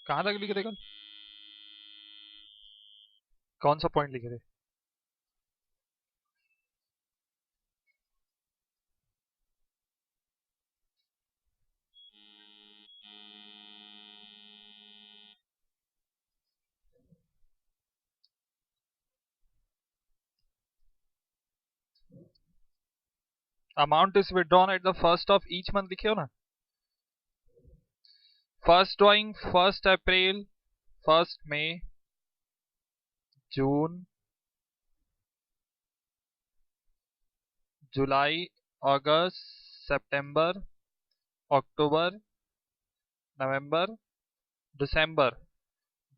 कहाँ तक लिखे थे कल? कौन सा पॉइंट लिखे थे? Amount is withdrawn at the first of each month लिखे हो ना? First drawing 1 April, 1 May, June, July, August, September, October, November, December,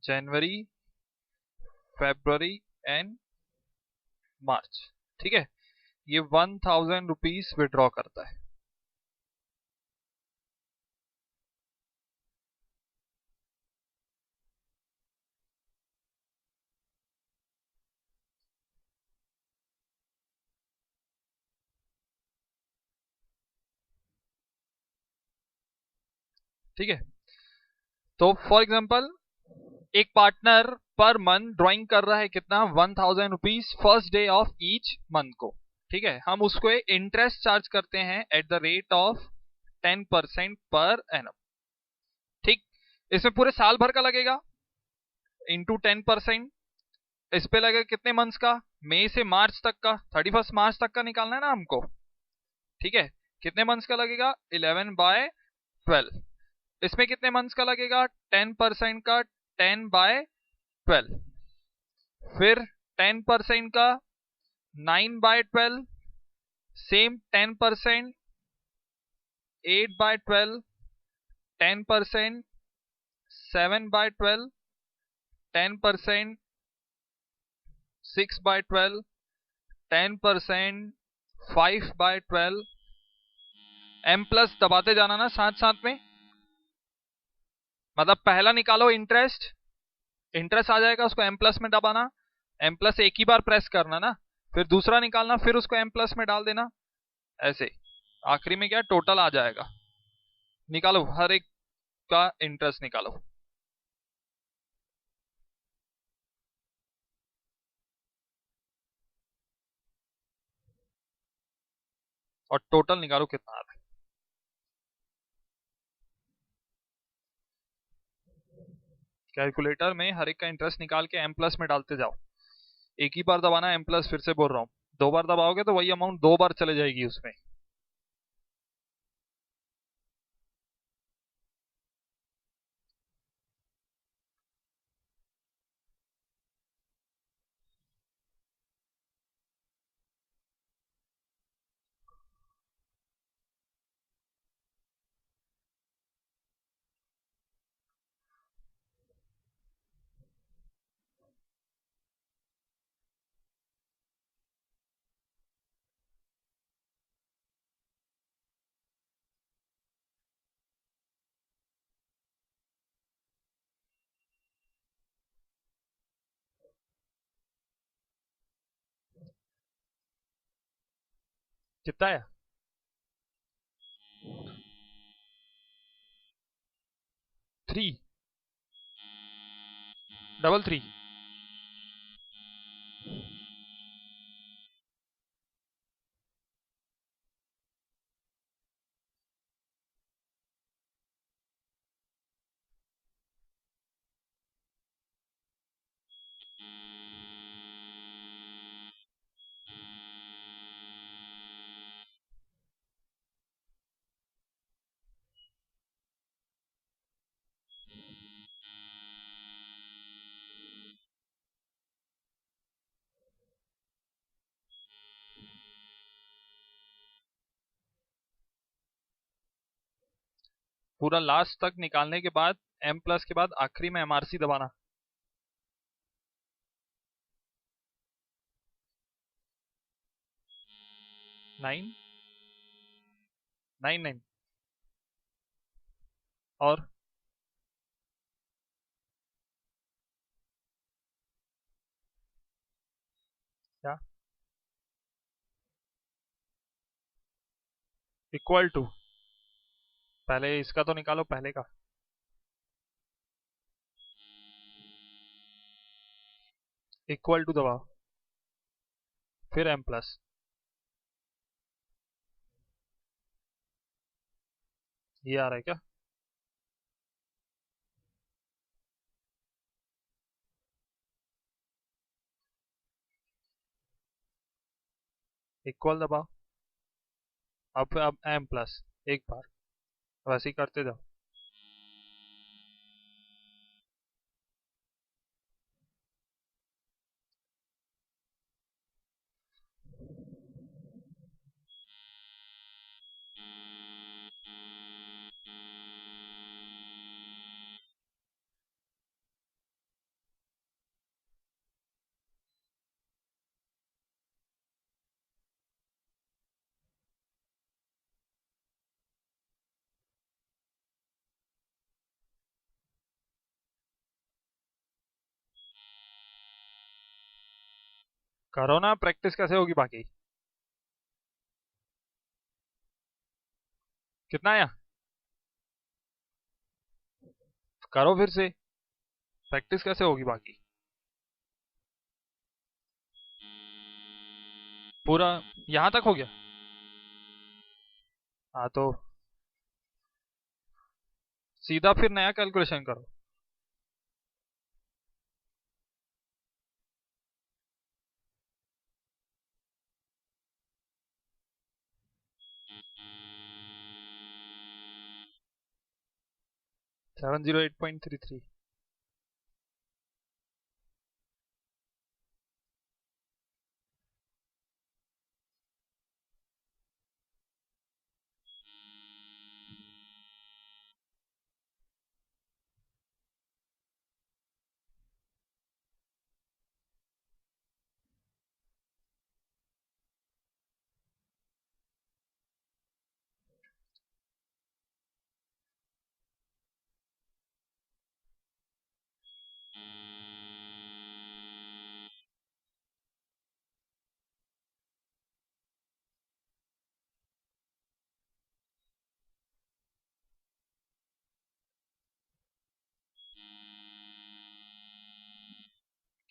January, February and March. ठीक है, ये 1000 रुपीज विड्रॉ करता है। ठीक है, तो फॉर एग्जाम्पल एक पार्टनर पर मंथ ड्राइंग कर रहा है कितना, 1000 rupees first day of each month को। ठीक है, हम उसको इंटरेस्ट चार्ज करते हैं at the rate of 10% per annum. ठीक, इसमें पूरे साल भर का लगेगा इंटू 10%। इस पे लगेगा कितने मंथ्स का, मई से मार्च तक का, 31 मार्च तक का निकालना है ना हमको। ठीक है, कितने मंथ्स का लगेगा, 11/12। इसमें कितने मंथ्स का लगेगा, 10% का 10/12। फिर 10% का 9/12, सेम 10% 8/12, 10% 7/12, 10% 6/12, 10% 5/12। एम प्लस दबाते जाना ना साथ साथ में, मतलब पहला निकालो इंटरेस्ट, इंटरेस्ट आ जाएगा, उसको एम प्लस में दबाना, एम प्लस एक ही बार प्रेस करना ना, फिर दूसरा निकालना, फिर उसको एम प्लस में डाल देना, ऐसे आखिरी में क्या टोटल आ जाएगा। निकालो, हर एक का इंटरेस्ट निकालो और टोटल निकालो कितना आ रहा है। कैलकुलेटर में हर एक का इंटरेस्ट निकाल के एम प्लस में डालते जाओ। एक ही बार दबाना एम प्लस, फिर से बोल रहा हूँ, 2 बार दबाओगे तो वही अमाउंट 2 बार चले जाएगी उसमें। कितना है? 333। पूरा लास्ट तक निकालने के बाद एम प्लस के बाद आखिरी में एमआरसी दबाना। 999 और क्या, इक्वल टू, पहले इसका तो निकालो पहले का। इक्वल टू दबाओ, फिर m प्लस, ये आ रहा है क्या? इक्वल दबाओ, अब m प्लस, एक बार वैसे ही करते जाओ। करो ना, प्रैक्टिस कैसे होगी बाकी? कितना आया? करो फिर से, प्रैक्टिस कैसे होगी बाकी? पूरा यहाँ तक हो गया? हाँ तो सीधा फिर नया कैलकुलेशन करो। Seven zero eight point three three.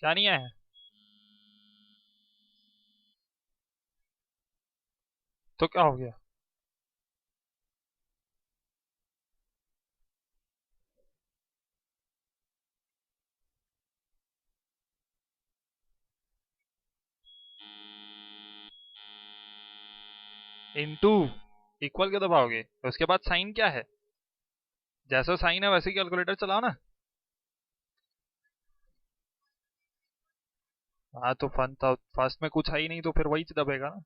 क्या नहीं आया? तो क्या हो गया? इनटू, इक्वल के दबाओगे उसके बाद साइन क्या है? जैसा साइन है वैसे कैलकुलेटर चलाओ ना। हाँ तो फन था, फर्स्ट में कुछ है ही नहीं तो फिर वही दबेगा ना।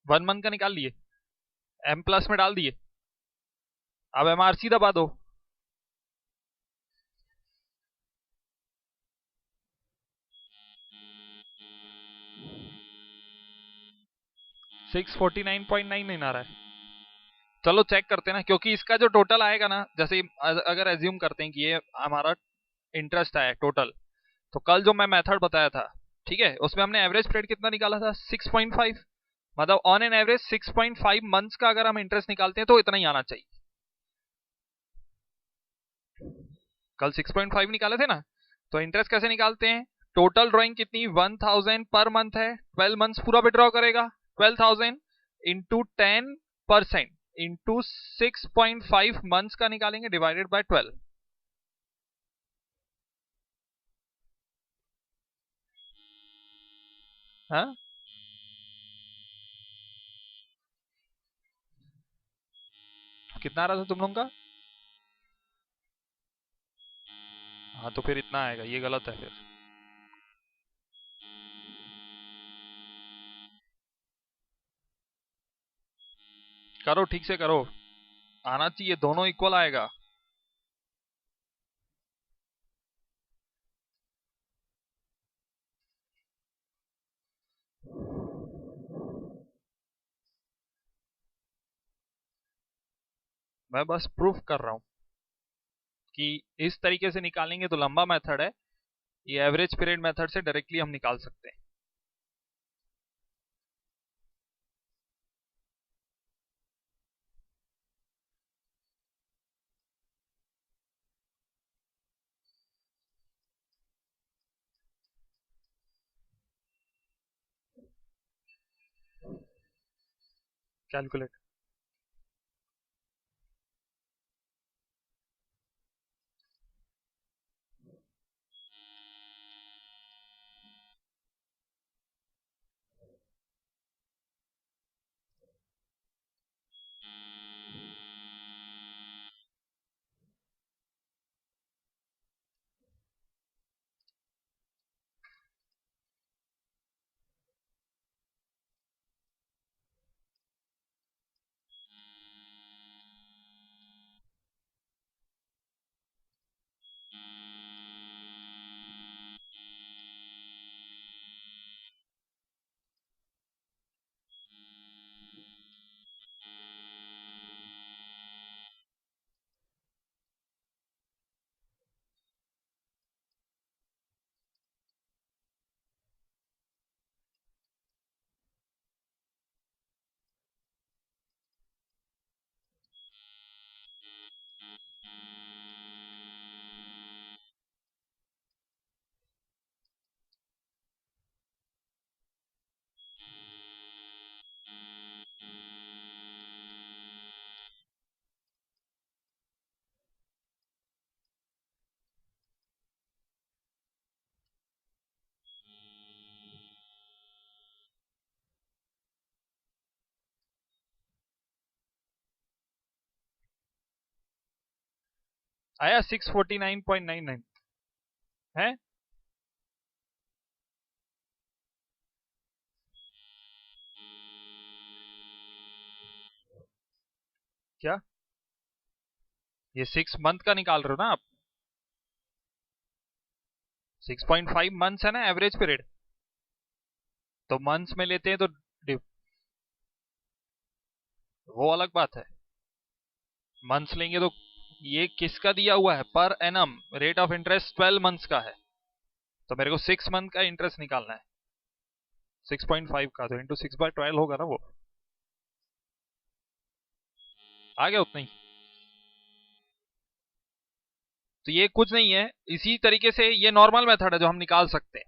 1 मंथ का निकाल लिए, m प्लस में डाल दिए, अब MRC दबा दो। 649.99 आ रहा है। चलो चेक करते हैं ना, क्योंकि इसका जो टोटल आएगा ना, जैसे अगर एज्यूम करते हैं कि ये हमारा इंटरेस्ट है टोटल, तो कल जो मैं मेथड बताया था, ठीक है, उसमें हमने एवरेज पीरियड कितना निकाला था? 6.5। मतलब ऑन एन एवरेज 6.5 मंथ्स का अगर हम इंटरेस्ट निकालते हैं तो इतना ही आना चाहिए। कल 6.5 निकाले थे ना, तो इंटरेस्ट कैसे निकालते हैं? टोटल ड्राइंग कितनी? 1000 पर मंथ है, 12 मंथ्स पूरा विड्रॉ करेगा, 12,000 इंटू 10% इंटू 6.5 मंथ्स का निकालेंगे डिवाइडेड बाय 12। हाँ, कितना आ रहा था तुम लोगों का? हाँ तो फिर इतना आएगा, ये गलत है फिर। करो ठीक से करो, आना चाहिए, दोनों इक्वल आएगा। मैं बस प्रूफ कर रहा हूं कि इस तरीके से निकालेंगे तो लंबा मेथड है, ये एवरेज पीरियड मेथड से डायरेक्टली हम निकाल सकते हैं। कैलकुलेट। आया 649.99 है। क्या ये 6 मंथ का निकाल रहे हो ना आप? 6.5 मंथ्स है ना एवरेज पीरियड, तो मंथ्स में लेते हैं तो वो अलग बात है। मंथ्स लेंगे तो ये किसका दिया हुआ है, per annum rate of interest 12 months का है, तो मेरे को 6 मंथ का इंटरेस्ट निकालना है 6.5 का, तो इंटू 6/12 होगा ना वो। आ गया उतना ही। तो ये कुछ नहीं है, इसी तरीके से ये नॉर्मल मेथड है जो हम निकाल सकते हैं।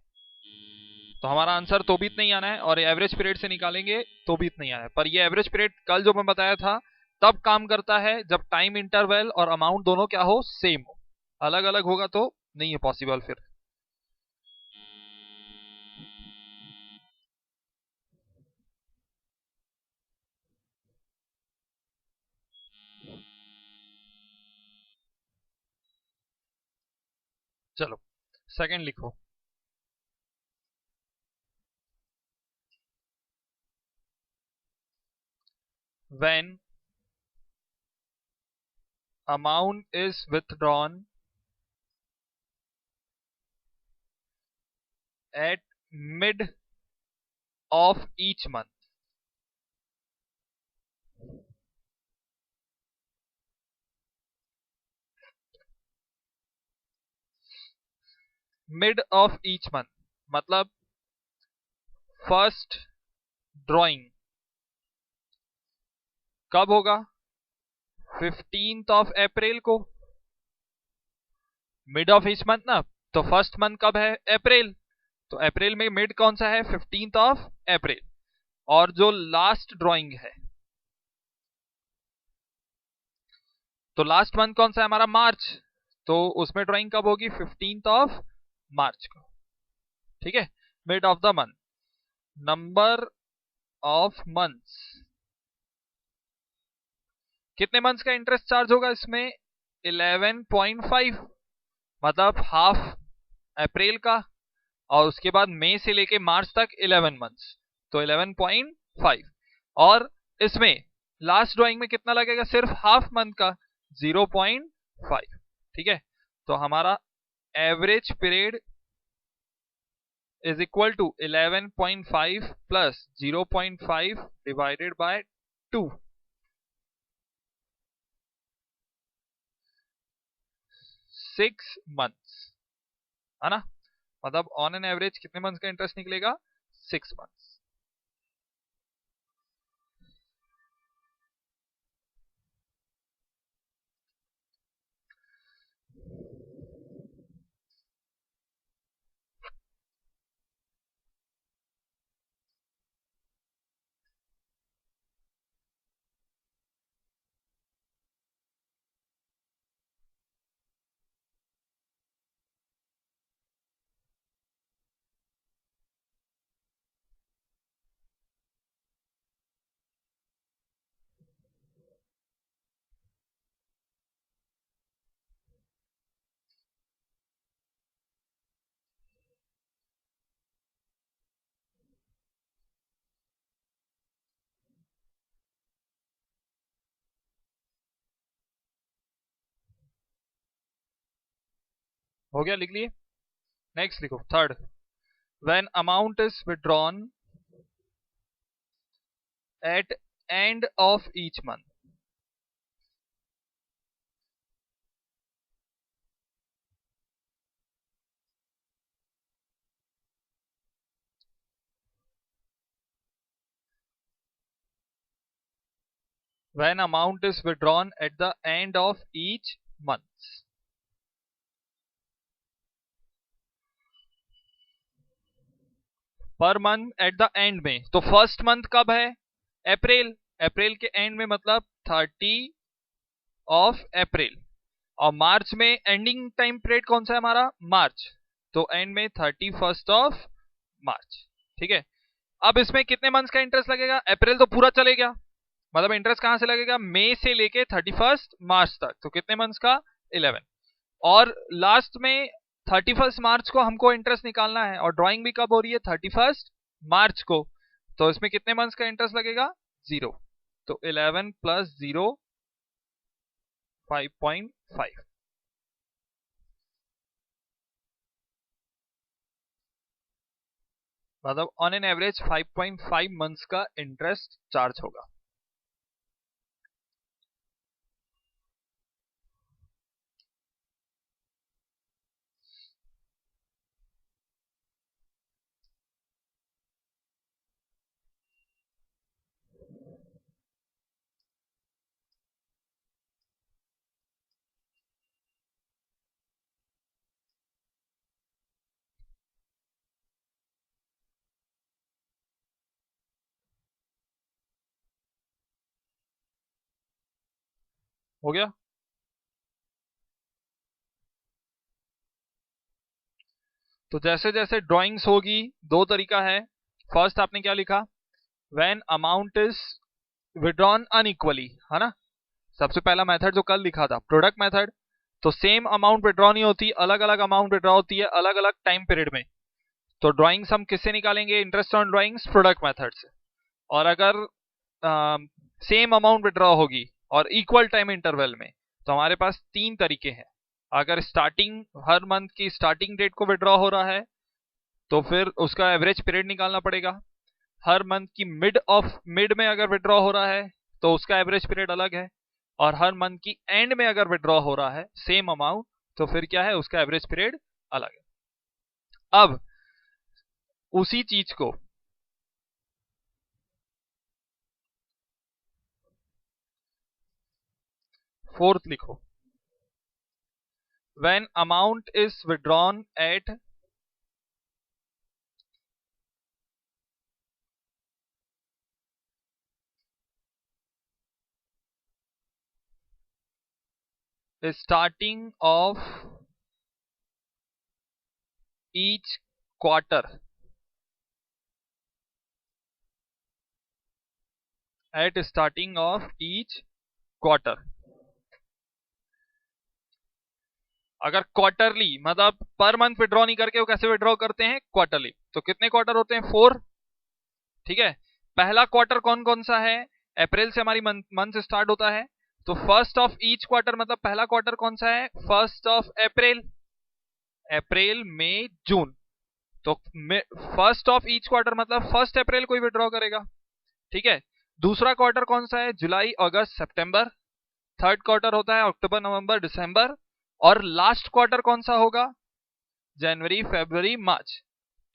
तो हमारा आंसर तो भी इतना ही आना है, और एवरेज पीरियड से निकालेंगे तो भी इतना ही आना है। पर ये एवरेज पीरियड कल जो मैं बताया था तब काम करता है जब टाइम इंटरवल और अमाउंट दोनों क्या हो, सेम हो। अलग अलग होगा तो नहीं है पॉसिबल फिर। चलो सेकंड लिखो। When amount is withdrawn at mid of each month, mid of each month मतलब फर्स्ट ड्राइंग कब होगा, 15th ऑफ अप्रैल को। मिड ऑफ ईच मंथ ना, तो फर्स्ट मंथ कब है, अप्रैल, तो अप्रैल में मिड कौन सा है, 15th ऑफ अप्रैल। और जो लास्ट ड्राइंग है, तो लास्ट मंथ कौन सा है हमारा, मार्च, तो उसमें ड्राइंग कब होगी, 15th ऑफ मार्च को। ठीक है, mid of the month. Number of months, कितने मंथ्स का इंटरेस्ट चार्ज होगा इसमें, 11.5, मतलब हाफ अप्रैल का, और उसके बाद मई से लेके मार्च तक 11 मंथ्स, तो 11.5। और इसमें लास्ट ड्राइंग में कितना लगेगा, सिर्फ हाफ मंथ का, 0.5। ठीक है, तो हमारा average period is equal to 11.5 plus 0.5 divided by 2। 6 months, है ना। मतलब ऑन एन एवरेज कितने मंथ्स का इंटरेस्ट निकलेगा? 6 मंथ्स। हो गया, लिख लिए। नेक्स्ट लिखो third, when amount is withdrawn at end of each month. When amount is withdrawn at the end of each month। Per month at the end में, तो फर्स्ट मंथ कब है? अप्रैल। अप्रैल के एंड में मतलब 30 ऑफ अप्रैल। और मार्च में एंडिंग टाइम पीरियड कौन सा है हमारा? मार्च। तो एंड में 31 ऑफ मार्च। ठीक है। अब इसमें कितने मंथ्स का इंटरेस्ट लगेगा? अप्रैल तो पूरा चले गया, मतलब इंटरेस्ट कहां से लगेगा? मई से लेके 31 मार्च तक, तो कितने मंथ्स का? 11। और लास्ट में 31 मार्च को हमको इंटरेस्ट निकालना है, और ड्राइंग भी कब हो रही है? 31 मार्च को। तो इसमें कितने मंथ्स का इंटरेस्ट लगेगा? 0। तो 11 प्लस 0 5.5। मतलब ऑन एन एवरेज 5.5 मंथ्स का इंटरेस्ट चार्ज होगा। हो गया। तो जैसे जैसे ड्राइंग्स होगी, दो तरीका है। फर्स्ट आपने क्या लिखा? When amount is withdrawn unequally, है ना। सबसे पहला मेथड जो कल लिखा था प्रोडक्ट मेथड, तो सेम अमाउंट विड्रॉ नहीं होती, अलग अलग अमाउंट विड्रॉ होती है अलग अलग टाइम पीरियड में। तो ड्राइंग्स हम किससे निकालेंगे? Interest on drawings product method से। और अगर सेम अमाउंट विड्रॉ होगी और इक्वल टाइम इंटरवल में, तो हमारे पास तीन तरीके हैं। अगर स्टार्टिंग हर मंथ की स्टार्टिंग डेट को विड्रॉ हो रहा है, तो फिर उसका एवरेज पीरियड निकालना पड़ेगा। हर मंथ की मिड में अगर विड्रॉ हो रहा है, तो उसका एवरेज पीरियड अलग है। और हर मंथ की एंड में अगर विड्रॉ हो रहा है सेम अमाउंट, तो फिर क्या है? उसका एवरेज पीरियड अलग है। अब उसी चीज को फोर्थ लिखो, when amount is withdrawn at starting of each quarter, at starting of each quarter. अगर क्वार्टरली मतलब पर मंथ विड्रॉ नहीं करके वो कैसे विड्रॉ करते हैं? क्वार्टरली। तो कितने क्वार्टर होते हैं? 4। ठीक है। पहला क्वार्टर कौन कौन सा है? अप्रैल से हमारी मंथ स्टार्ट होता है, तो फर्स्ट ऑफ ईच क्वार्टर मतलब पहला क्वार्टर कौन सा है? First of April. अप्रैल मई जून। तो फर्स्ट ऑफ ईच क्वार्टर मतलब फर्स्ट अप्रैल को ही विड्रॉ करेगा। ठीक है। दूसरा क्वार्टर कौन सा है? जुलाई अगस्त सितंबर। थर्ड क्वार्टर होता है अक्टूबर नवंबर दिसंबर। और लास्ट क्वार्टर कौन सा होगा? जनवरी, फरवरी, मार्च।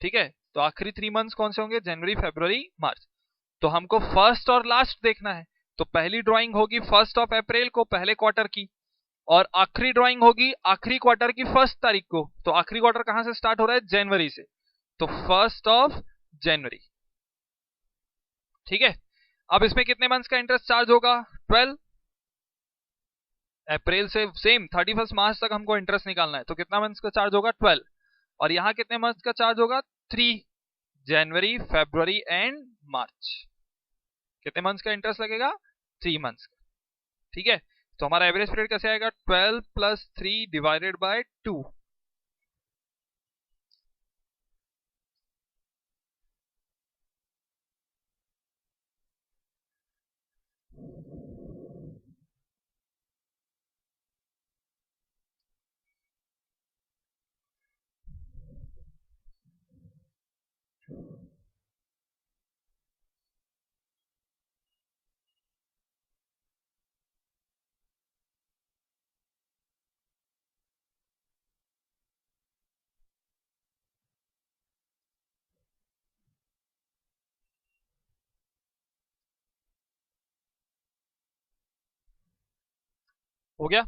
ठीक है, तो आखिरी 3 मंथ्स कौन से होंगे? जनवरी, फरवरी, मार्च। तो हमको फर्स्ट और लास्ट देखना है, तो पहली ड्राइंग होगी 1 अप्रैल को, पहले क्वार्टर की, और आखिरी ड्राइंग होगी आखिरी क्वार्टर की 1 तारीख को। तो आखिरी क्वार्टर कहां से स्टार्ट हो रहा है? जनवरी से, तो 1 जनवरी। ठीक है, अब इसमें कितने मंथ्स का इंटरेस्ट चार्ज होगा? 12। अप्रैल से सेम 31 मार्च तक हमको इंटरेस्ट निकालना है, तो कितना मंथ्स का चार्ज होगा? 12। और यहां कितने मंथ्स का चार्ज होगा? 3, जनवरी, फरवरी एंड मार्च। कितने मंथ्स का इंटरेस्ट लगेगा? 3 मंथ्स का। ठीक है, तो हमारा एवरेज पीरियड कैसे आएगा? 12 + 3 डिवाइडेड बाय 2। हो गया?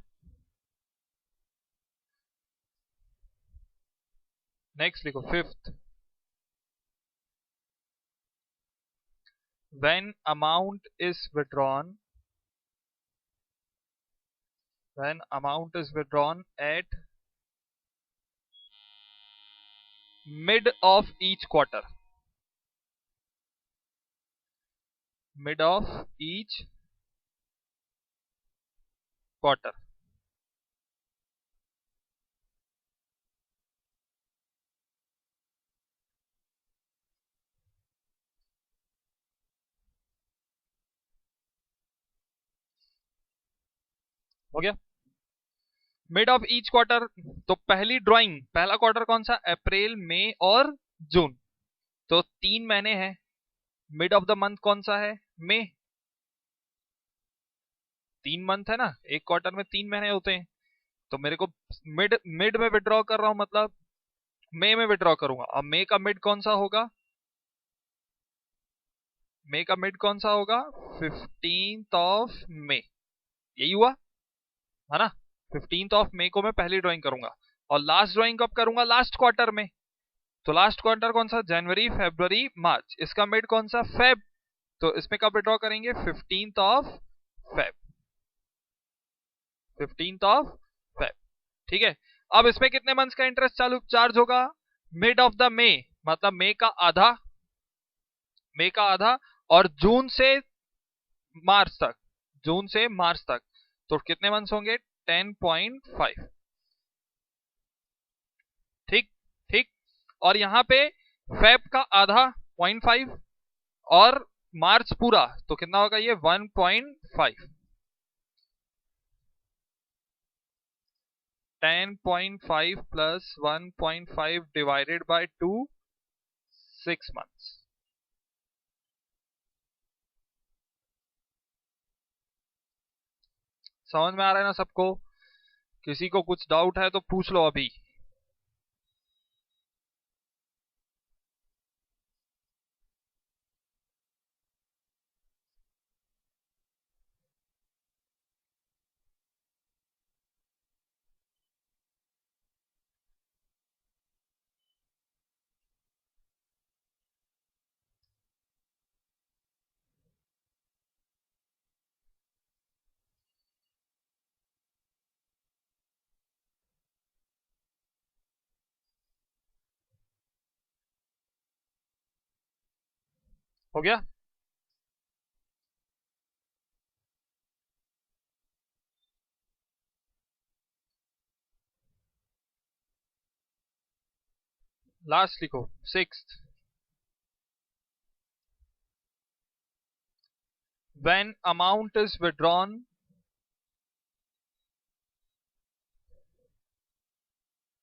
नेक्स्ट लिखो, 5th। when amount is withdrawn at mid of each quarter, mid of each quarter। हो गया? मिड ऑफ ईच क्वार्टर, तो पहली ड्राइंग, पहला क्वार्टर कौन सा? अप्रैल, मई और जून, तो 3 महीने हैं। मिड ऑफ द मंथ कौन सा है? मई। 3 मंथ है ना, एक क्वार्टर में 3 महीने होते हैं, तो मेरे को मिड मिड में विड्रॉ कर रहा हूं, मतलब मई में विड्रॉ करूंगा। अब मई का मिड कौन सा होगा? मई का मिड कौन सा होगा? 15 मई। यही हुआ है ना? 15 मई को मैं पहली ड्राइंग करूंगा, और लास्ट ड्राइंग कब करूंगा? लास्ट क्वार्टर में। तो लास्ट क्वार्टर कौन सा? जनवरी, फरवरी, मार्च। इसका मिड कौन सा? फेब। तो इसमें कब विड्रॉ करेंगे? 15 फेब। 15 फेब। ठीक है, अब इसमें कितने मंथ्स का इंटरेस्ट चालू चार्ज होगा? मिड ऑफ द मई, मतलब मई का आधा, मई का आधा, और जून से मार्च तक, जून से मार्च तक, तो कितने मंथ्स होंगे? 10.5। ठीक ठीक, और यहां पे फेब का आधा 0.5, और मार्च पूरा, तो कितना होगा ये? 1.5। 10.5 + 1.5 डिवाइडेड बाय 2, 6 मंथ्स। समझ में आ रहा है ना सबको? किसी को कुछ डाउट है तो पूछ लो अभी। हो गया? लास्ट लिखो, 6th। when amount is withdrawn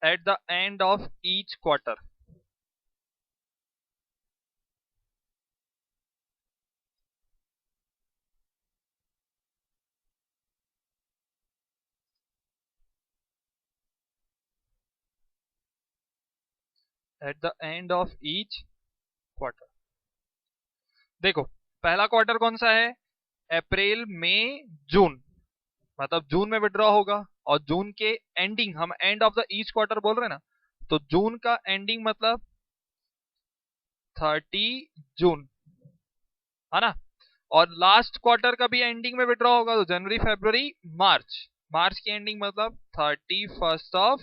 at the end of each quarter, at the end of each quarter. देखो पहला क्वार्टर कौन सा है, अप्रैल मई जून, मतलब जून में विड्रॉ होगा, और जून के एंडिंग, हम end of the each quarter बोल रहे हैं ना, तो जून का एंडिंग मतलब 30 जून, है ना। और लास्ट क्वार्टर का भी एंडिंग में विड्रॉ होगा, तो जनवरी फरवरी मार्च, मार्च की एंडिंग मतलब 31 ऑफ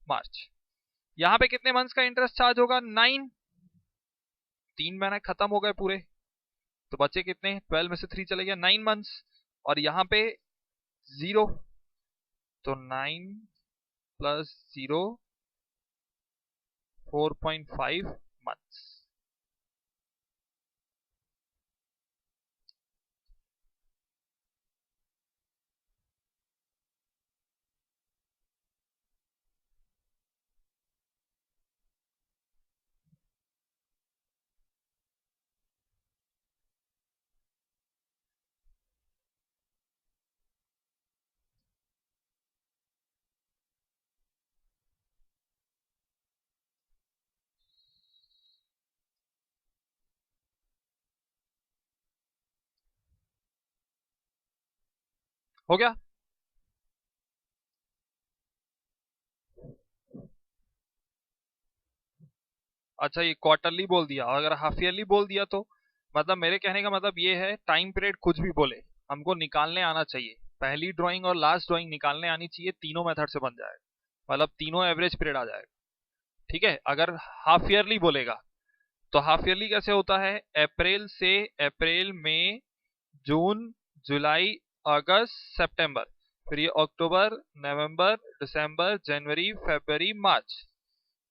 मार्च। यहां पे कितने मंथ्स का इंटरेस्ट चार्ज होगा, 9, 3 महीने खत्म हो गए पूरे, तो बचे कितने, 12 में से 3 चले गया, 9 मंथ्स, और यहाँ पे 0, तो 9 प्लस 0 4.5 मंथ्स। हो गया। अच्छा ये क्वार्टरली बोल दिया, और अगर हाफ ईयरली बोल दिया तो मतलब मेरे कहने का मतलब ये है, टाइम पीरियड कुछ भी बोले हमको निकालने आना चाहिए, पहली ड्राइंग और लास्ट ड्राइंग निकालने आनी चाहिए, तीनों मेथड से बन जाएगा, मतलब तीनों एवरेज पीरियड आ जाएगा। ठीक है, अगर हाफ ईयरली बोलेगा तो हाफ ईयरली कैसे होता है, अप्रैल से, अप्रैल मई जून जुलाई अगस्त सितंबर, फिर ये अक्टूबर नवंबर दिसंबर जनवरी फरवरी मार्च,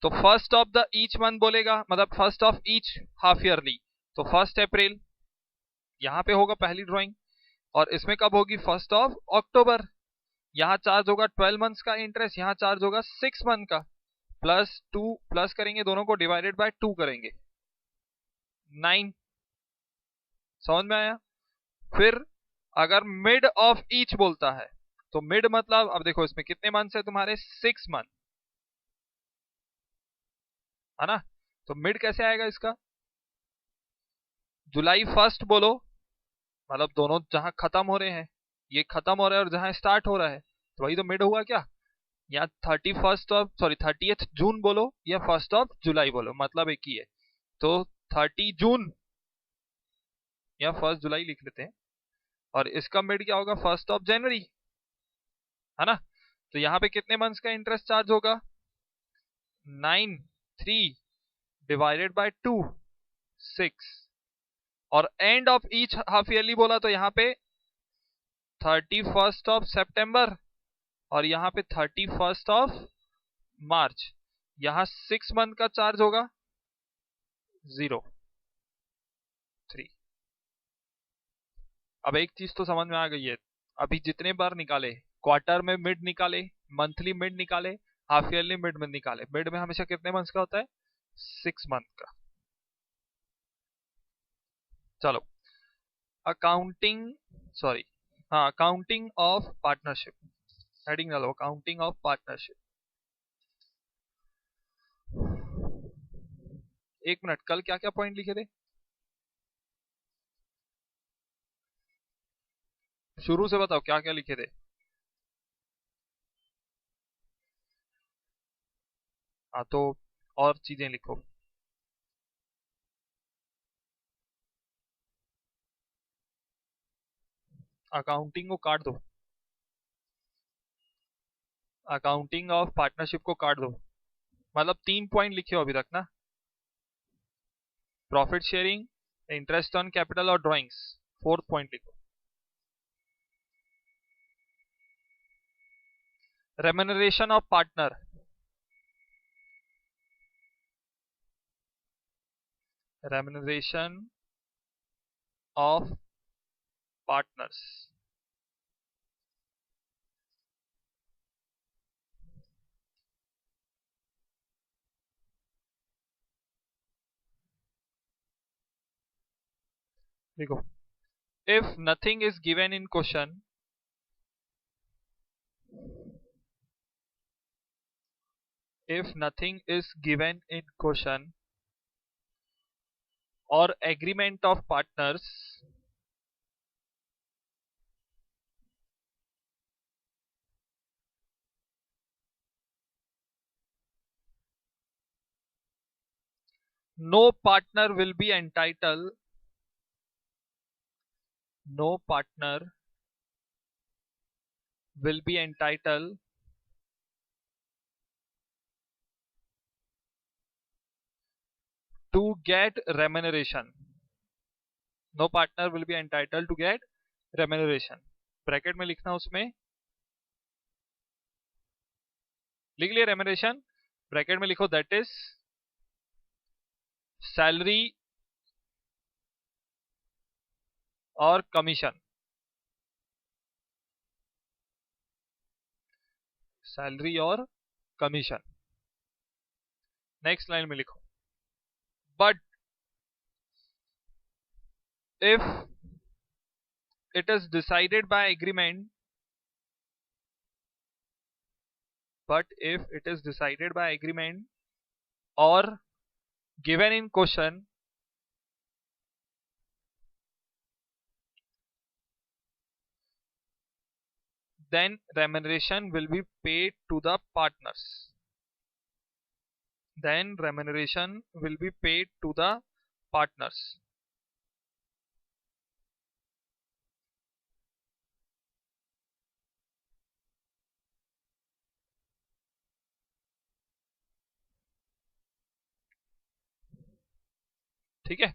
तो first of the each month बोलेगा, मतलब first of each half yearly, तो फर्स्ट अप्रैल यहां पे होगा पहली ड्राइंग, और इसमें कब होगी, फर्स्ट ऑफ अक्टूबर, यहां चार्ज होगा 12 मंथ्स का इंटरेस्ट, यहां चार्ज होगा 6 मंथ का, प्लस 2, प्लस करेंगे दोनों को, डिवाइडेड बाय 2 करेंगे, 9, समझ में आया। फिर अगर मिड ऑफ ईच बोलता है, तो मिड मतलब अब देखो इसमें कितने मंथ्स है तुम्हारे, 6 मंथ, है ना, तो मिड कैसे आएगा इसका, जुलाई फर्स्ट बोलो, मतलब दोनों जहां खत्म हो रहे हैं, ये खत्म हो रहा है और जहां स्टार्ट हो रहा है, तो वही तो मिड हुआ क्या, या 31 ऑफ सॉरी 30th जून बोलो, या 1 जुलाई बोलो, मतलब एक ही है, तो 30 जून या 1 जुलाई लिख लेते हैं, और इसका मिड क्या होगा, 1 जनवरी, है ना। तो यहाँ पे कितने मंथ्स का इंटरेस्ट चार्ज होगा, 9, 3 डिवाइडेड बाय 2, 6, और and of each half yearly बोला तो यहाँ पे 31 ऑफ सितंबर, और यहाँ पे 31 ऑफ मार्च, यहाँ 6 मंथ का चार्ज होगा 0, 3। अब एक चीज तो समझ में आ गई है, अभी जितने बार निकाले, क्वार्टर में मिड निकाले, मंथली मिड निकाले, हाफ ईयरली मिड में निकाले, मिड में हमेशा कितने मंथ्स का होता है, 6 मंथ का। चलो अकाउंटिंग, सॉरी, हाँ अकाउंटिंग ऑफ पार्टनरशिप, हेडिंग डालो अकाउंटिंग ऑफ पार्टनरशिप। एक मिनट, कल क्या क्या पॉइंट लिखे थे, शुरू से बताओ क्या क्या लिखे थे। हाँ तो और चीजें लिखो, अकाउंटिंग को काट दो, अकाउंटिंग ऑफ पार्टनरशिप को काट दो, मतलब 3 पॉइंट लिखे हो अभी तक ना, profit sharing, interest on capital और ड्राइंग्स, 4th पॉइंट लिखो, remuneration of partner, remuneration of partners, देखो if nothing is given in question, if nothing is given in question or agreement of partners, no partner will be entitled no partner will be entitled to get remuneration. No partner will be entitled to get remuneration. Bracket में लिखना, उसमें लिख लिया remuneration, bracket में लिखो that is salary और commission, salary और commission. Next line में लिखो but if it is decided by agreement, but if it is decided by agreement or given in question, then remuneration will be paid to the partners. Then remuneration will be paid to the partners. ठीक है।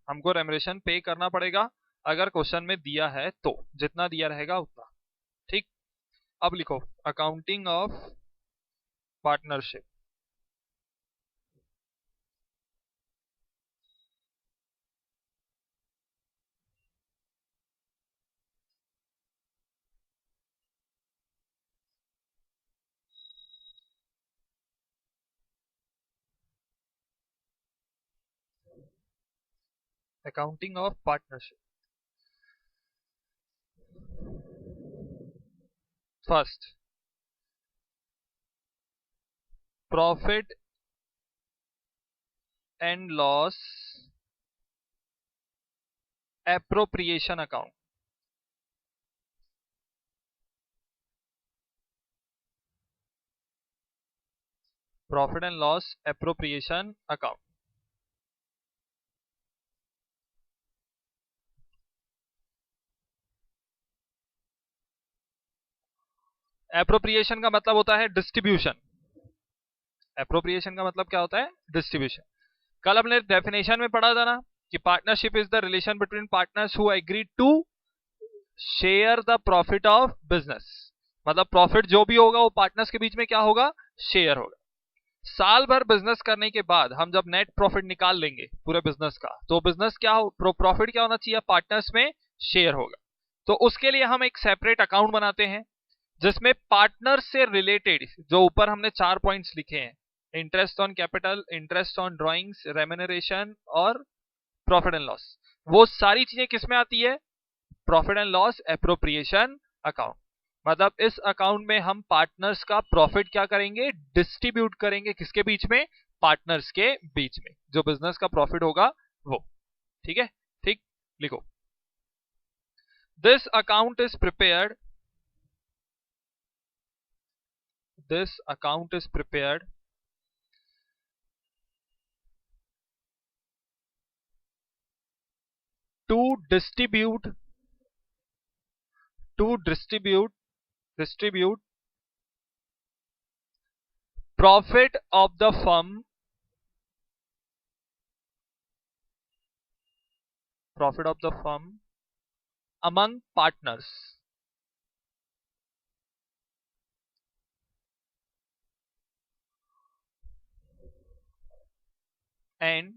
हमको remuneration पे करना पड़ेगा अगर question में दिया है तो, जितना दिया रहेगा उतना। ठीक, अब लिखो accounting of partnership. Accounting of partnership. First, profit and loss appropriation account. Profit and loss appropriation account. Appropriation का मतलब होता है डिस्ट्रीब्यूशन। एप्रोप्रिएशन का मतलब क्या होता है? डिस्ट्रीब्यूशन। कल हमने डेफिनेशन में पढ़ा था ना कि partnership is the relation between partners who agree to share the profit of business. मतलब प्रॉफिट जो भी होगा वो पार्टनर्स के बीच में क्या होगा? शेयर होगा। साल भर बिजनेस करने के बाद हम जब नेट प्रॉफिट निकाल लेंगे पूरे बिजनेस का, तो बिजनेस क्या हो, प्रॉफिट क्या होना चाहिए? पार्टनर्स में शेयर होगा। तो उसके लिए हम एक सेपरेट अकाउंट बनाते हैं जिसमें पार्टनर से रिलेटेड जो ऊपर हमने 4 पॉइंट्स लिखे हैं, interest on capital, interest on drawings, remuneration और प्रॉफिट एंड लॉस, वो सारी चीजें किसमें आती है? Profit and loss appropriation account. मतलब इस अकाउंट में हम पार्टनर्स का प्रॉफिट क्या करेंगे? डिस्ट्रीब्यूट करेंगे। किसके बीच में? पार्टनर्स के बीच में, जो बिजनेस का प्रॉफिट होगा वो। ठीक है, ठीक, लिखो this account is prepared, this account is prepared to distribute distribute profit of the firm among partners, and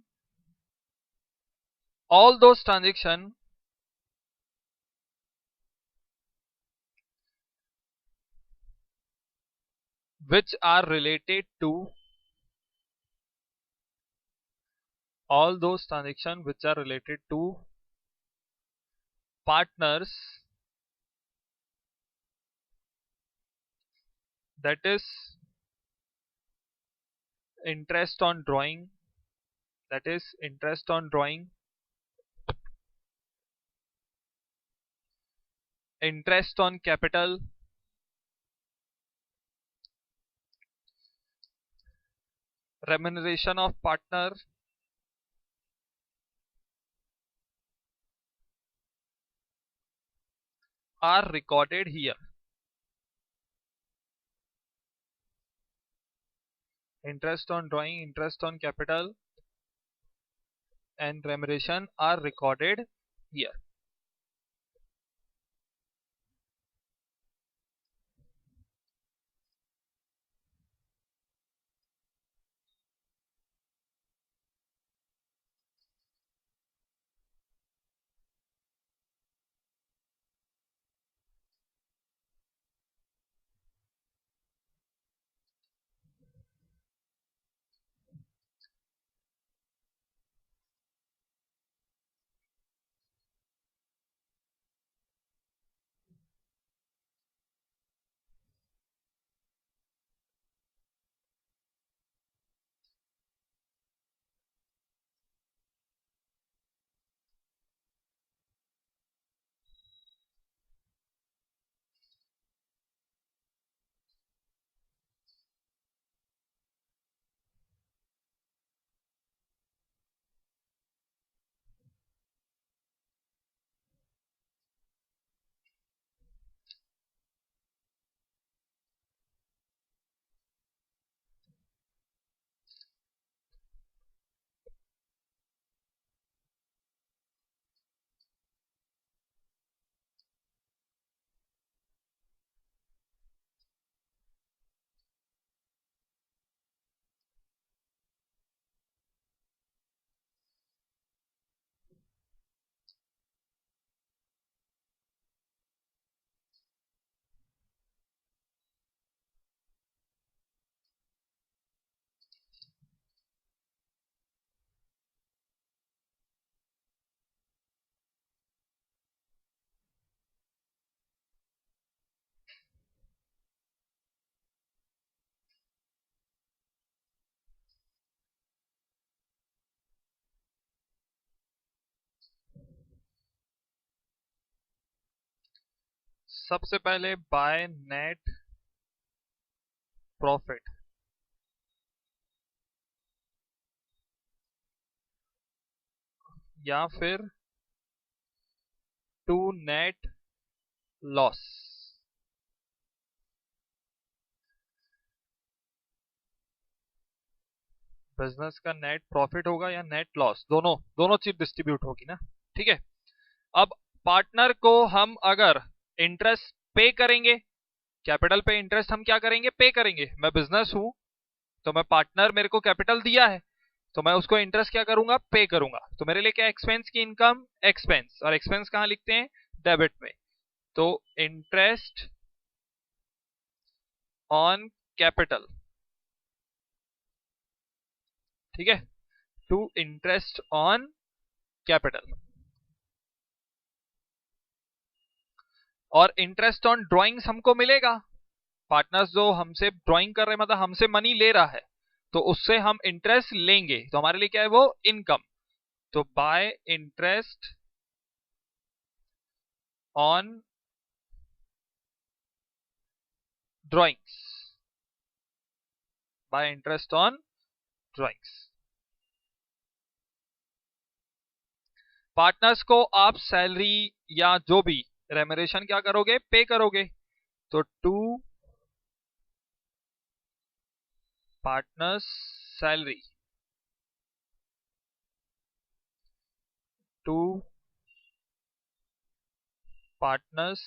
all those transactions which are related to partners, that is interest on drawing, that is interest on drawing, interest on capital, remuneration of partner, are recorded here. Interest on drawing, interest on capital and remuneration are recorded here. सबसे पहले by net profit, या फिर to net loss. Business का net profit होगा या net loss, दोनों दोनों चीज डिस्ट्रीब्यूट होगी ना। ठीक है, अब पार्टनर को हम अगर इंटरेस्ट पे करेंगे, कैपिटल पे इंटरेस्ट हम क्या करेंगे, पे करेंगे। मैं बिजनेस हूं तो मैं पार्टनर मेरे को कैपिटल दिया है तो मैं उसको इंटरेस्ट क्या करूंगा, पे करूंगा। तो मेरे लिए क्या एक्सपेंस की इनकम, एक्सपेंस, और एक्सपेंस कहां लिखते हैं, डेबिट में। तो इंटरेस्ट ऑन कैपिटल, ठीक है, टू इंटरेस्ट ऑन कैपिटल। और इंटरेस्ट ऑन ड्रॉइंग्स हमको मिलेगा, पार्टनर्स जो हमसे ड्राइंग कर रहे हैं, मतलब हमसे मनी ले रहा है, तो उससे हम इंटरेस्ट लेंगे, तो हमारे लिए क्या है वो, इनकम। तो bye interest on drawings, bye interest on drawings. Partners को आप सैलरी या जो भी रेमरेशन क्या करोगे, पे करोगे। तो two partners salary, two partners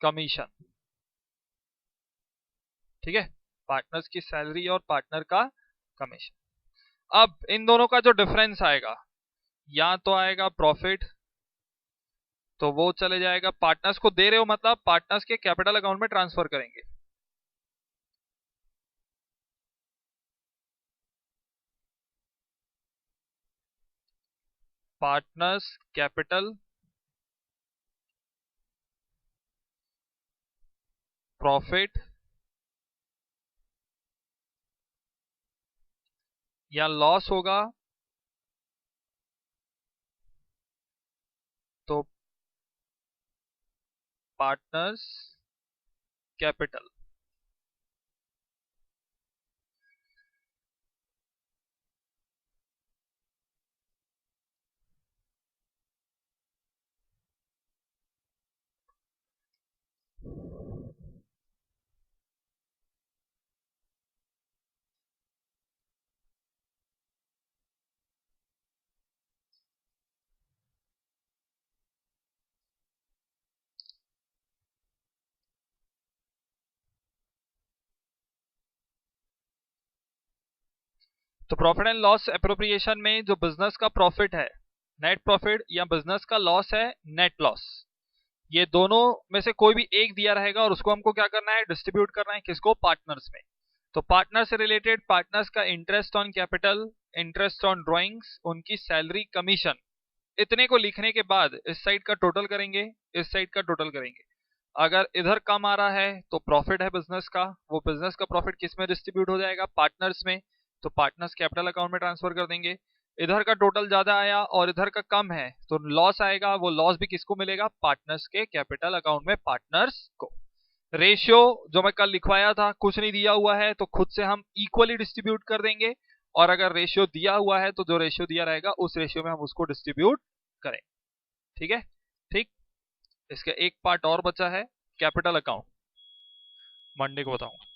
commission. ठीक है, पार्टनर्स की सैलरी और पार्टनर का कमीशन। अब इन दोनों का जो डिफरेंस आएगा, या तो आएगा प्रॉफिट, तो वो चले जाएगा, पार्टनर्स को दे रहे हो मतलब पार्टनर्स के कैपिटल अकाउंट में ट्रांसफर करेंगे। पार्टनर्स कैपिटल प्रॉफिट या लॉस होगा तो पार्टनर्स कैपिटल। तो प्रॉफिट एंड लॉस एप्रोप्रिएशन में जो बिजनेस का प्रॉफिट है नेट प्रॉफिट या बिजनेस का लॉस है नेट लॉस, ये दोनों में से कोई भी एक दिया रहेगा और उसको हमको क्या करना है, डिस्ट्रीब्यूट करना है किसको, पार्टनर्स में। तो पार्टनर से रिलेटेड पार्टनर्स का interest on capital, interest on drawings, उनकी सैलरी, कमीशन, इतने को लिखने के बाद इस साइड का टोटल करेंगे, इस साइड का टोटल करेंगे। अगर इधर कम आ रहा है तो प्रॉफिट है बिजनेस का, वो बिजनेस का प्रॉफिट किस में डिस्ट्रीब्यूट हो जाएगा, पार्टनर्स में, तो पार्टनर्स कैपिटल अकाउंट में ट्रांसफर कर देंगे। इधर का टोटल ज्यादा आया और इधर का कम है तो लॉस आएगा, वो लॉस भी किसको मिलेगा, पार्टनर्स के कैपिटल अकाउंट में, पार्टनर्स को। रेशियो जो मैं कल लिखवाया था, कुछ नहीं दिया हुआ है तो खुद से हम इक्वली डिस्ट्रीब्यूट कर देंगे, और अगर रेशियो दिया हुआ है तो जो रेशियो दिया रहेगा उस रेशियो में हम उसको डिस्ट्रीब्यूट करें। ठीक है, ठीक। इसका एक पार्ट और बचा है, कैपिटल अकाउंट, मंडे को बताऊंगा।